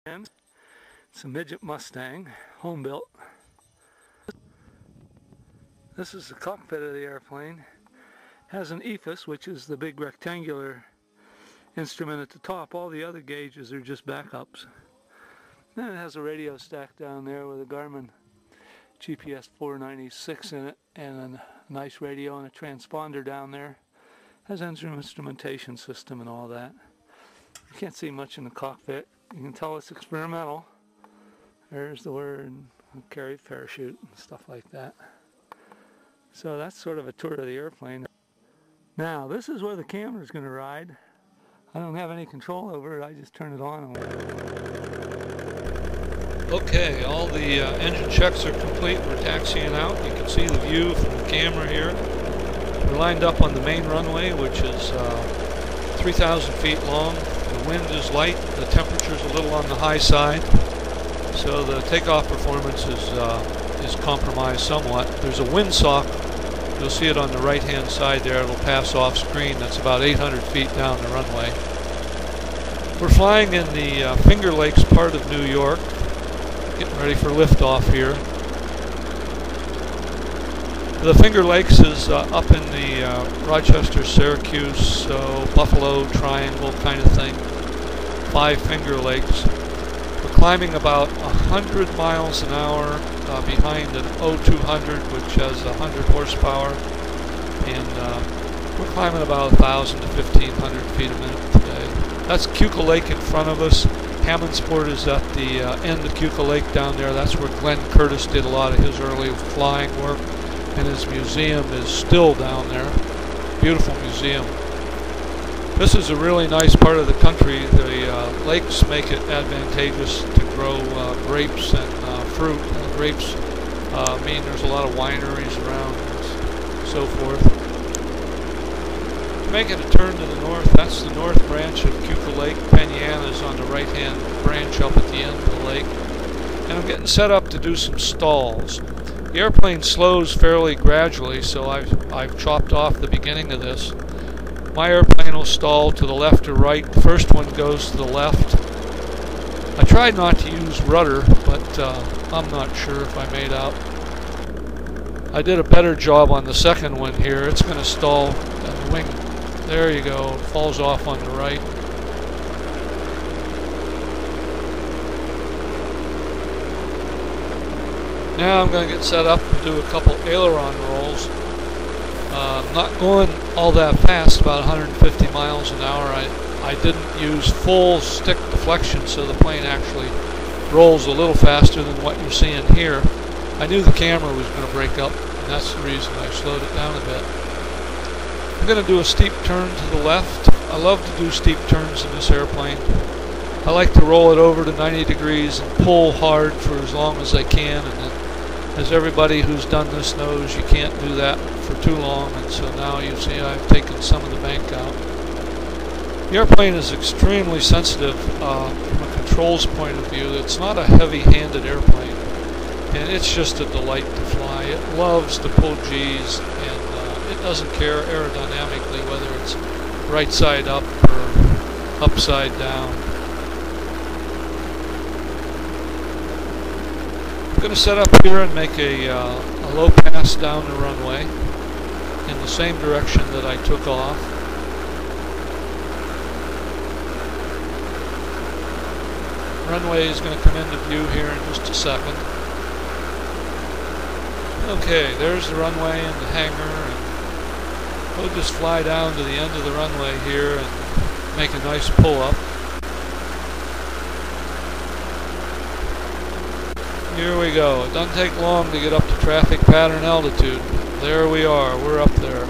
It's a Midget Mustang, home-built. This is the cockpit of the airplane. It has an EFIS, which is the big rectangular instrument at the top. All the other gauges are just backups. Then it has a radio stack down there with a Garmin GPS 496 in it, and a nice radio and a transponder down there. It has an instrumentation system and all that. You can't see much in the cockpit. You can tell it's experimental. There's the word, carry parachute and stuff like that. So that's sort of a tour of the airplane. Now this is where the camera is going to ride. I don't have any control over it. I just turn it on. Okay, all the engine checks are complete. We're taxiing out. You can see the view from the camera here. We're lined up on the main runway, which is 3,000 feet long. The wind is light. The temperature's a little on the high side, so the takeoff performance is compromised somewhat. There's a windsock. You'll see it on the right-hand side there. It'll pass off screen. That's about 800 feet down the runway. We're flying in the Finger Lakes part of New York. Getting ready for liftoff here. The Finger Lakes is up in the Rochester, Syracuse, so Buffalo Triangle kind of thing. 5 Finger Lakes. We're climbing about 100 miles an hour behind an 0200, which has 100 horsepower, and we're climbing about 1,000 to 1,500 feet a minute today. That's Keuka Lake in front of us. Hammondsport is at the end of Keuka Lake down there. That's where Glenn Curtis did a lot of his early flying work, and his museum is still down there. Beautiful museum. This is a really nice part of the country. The lakes make it advantageous to grow grapes and fruit. Grapes mean there's a lot of wineries around and so forth. Making a turn to the north, that's the north branch of Keuka Lake. Penyan is on the right-hand branch up at the end of the lake. And I'm getting set up to do some stalls. The airplane slows fairly gradually, so I've chopped off the beginning of this. My airplane will stall to the left or right. The first one goes to the left. I tried not to use rudder, but I'm not sure if I made out. I did a better job on the second one here. It's going to stall and the wing. There you go. It falls off on the right. Now I'm going to get set up and do a couple aileron rolls. I'm not going all that fast, about 150 miles an hour. I didn't use full stick deflection, so the plane actually rolls a little faster than what you're seeing here. I knew the camera was going to break up, and that's the reason I slowed it down a bit. I'm going to do a steep turn to the left. I love to do steep turns in this airplane. I like to roll it over to 90 degrees and pull hard for as long as I can, and then, as everybody who's done this knows, you can't do that for too long, and so now you see I've taken some of the bank out. The airplane is extremely sensitive from a controls point of view. It's not a heavy-handed airplane, and it's just a delight to fly. It loves to pull G's, and it doesn't care aerodynamically whether it's right side up or upside down. I'm going to set up here and make a low pass down the runway in the same direction that I took off. Runway is going to come into view here in just a second. Okay, there's the runway and the hangar, and we'll just fly down to the end of the runway here and make a nice pull-up. Here we go. It doesn't take long to get up to traffic pattern altitude. There we are. We're up there.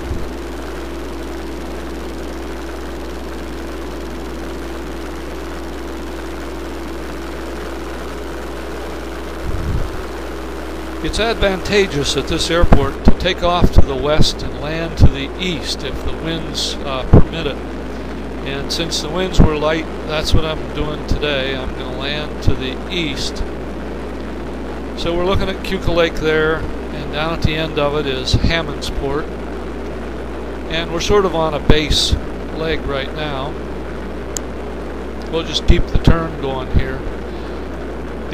It's advantageous at this airport to take off to the west and land to the east if the winds permit it. And since the winds were light, that's what I'm doing today. I'm going to land to the east. So we're looking at Keuka Lake there, and down at the end of it is Hammondsport. And we're sort of on a base leg right now. We'll just keep the turn going here.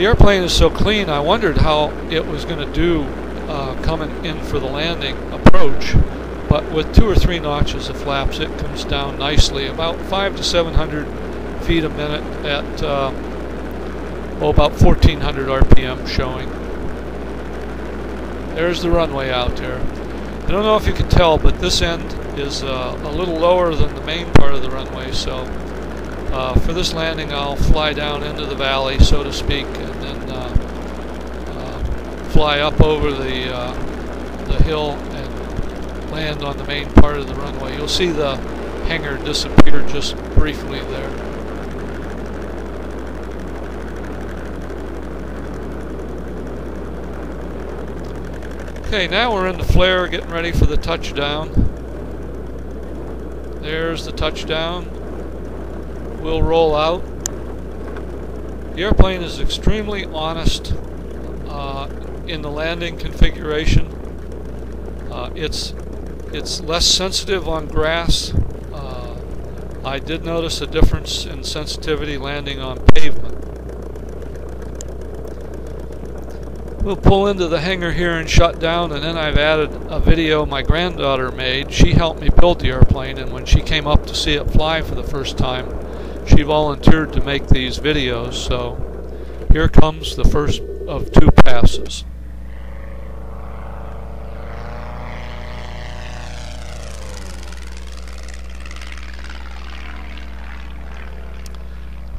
The airplane is so clean, I wondered how it was going to do coming in for the landing approach, but with 2 or 3 notches of flaps it comes down nicely, about 500 to 700 feet a minute at about 1400 RPM showing. There's the runway out there. I don't know if you can tell, but this end is a little lower than the main part of the runway, so for this landing I'll fly down into the valley, so to speak, and then fly up over the hill and land on the main part of the runway. You'll see the hangar disappear just briefly there. Okay, now we're in the flare, getting ready for the touchdown. There's the touchdown. We'll roll out. The airplane is extremely honest in the landing configuration. It's less sensitive on grass. I did notice a difference in sensitivity landing on pavement. We'll pull into the hangar here and shut down, and then I've added a video my granddaughter made. She helped me build the airplane, and when she came up to see it fly for the first time, she volunteered to make these videos. So here comes the first of 2 passes.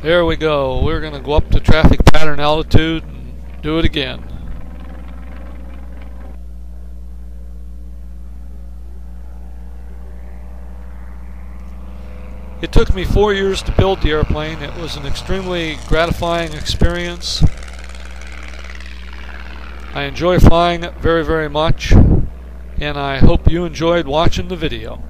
There we go. We're going to go up to traffic pattern altitude and do it again. It took me 4 years to build the airplane. It was an extremely gratifying experience. I enjoy flying it very, very much, and I hope you enjoyed watching the video.